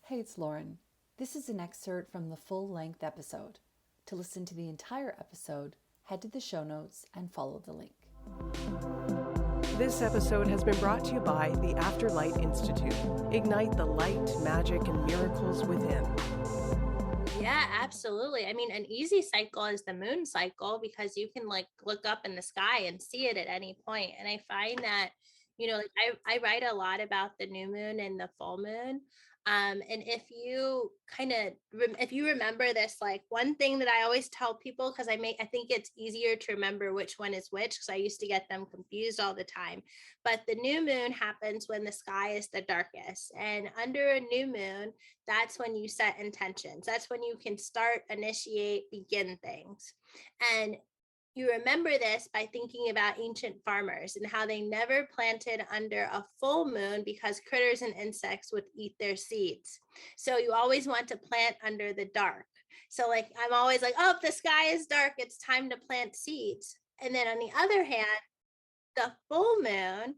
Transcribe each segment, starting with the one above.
Hey, it's Lauren. This is an excerpt from the full-length episode. To listen to the entire episode, head to the show notes and follow the link. This episode has been brought to you by the Afterlight Institute. Ignite the light, magic, and miracles within. Yeah, absolutely. I mean, an easy cycle is the moon cycle because you can like look up in the sky and see it at any point. And I find that, like I write a lot about the new moon and the full moon. And if you if you remember this, like one thing that I always tell people, because I think it's easier to remember which one is which, because I used to get them confused all the time. But the new moon happens when the sky is the darkest. And under a new moon, that's when you set intentions. That's when you can start, initiate, begin things. And you remember this by thinking about ancient farmers and how they never planted under a full moon because critters and insects would eat their seeds. So you always want to plant under the dark. So like I'm always like, oh, if the sky is dark, it's time to plant seeds. And then on the other hand, the full moon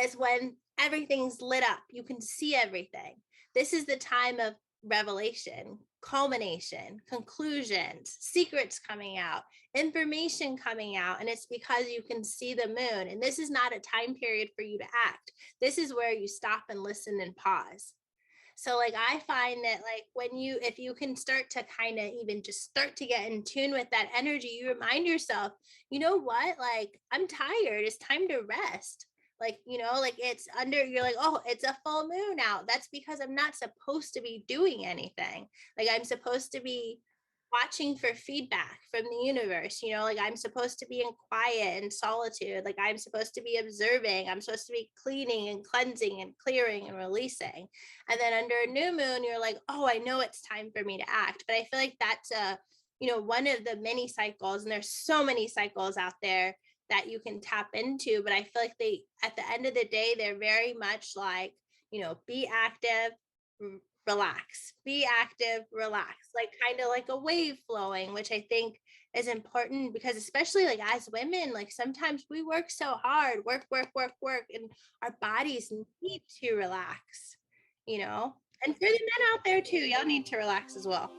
is when everything's lit up. You can see everything. This is the time of revelation, culmination, conclusions, secrets coming out, information coming out. And it's because you can see the moon. And this is not a time period for you to act. This is where you stop and listen and pause. So like I find that like if you can start to kind of even just start to get in tune with that energy, you remind yourself, you know what, like I'm tired, it's time to rest. Like, like you're like, oh, it's a full moon out. That's because I'm not supposed to be doing anything. Like I'm supposed to be watching for feedback from the universe, like I'm supposed to be in quiet and solitude. Like I'm supposed to be observing. I'm supposed to be cleaning and cleansing and clearing and releasing. And then under a new moon, you're like, oh, I know it's time for me to act. But I feel like that's one of the many cycles, and there's so many cycles out there that you can tap into. But I feel like at the end of the day, they're very much like, be active, relax, be active, relax, like kind of like a wave flowing, which I think is important because especially like as women, like sometimes we work so hard, work, and our bodies need to relax, and for the men out there too, y'all need to relax as well.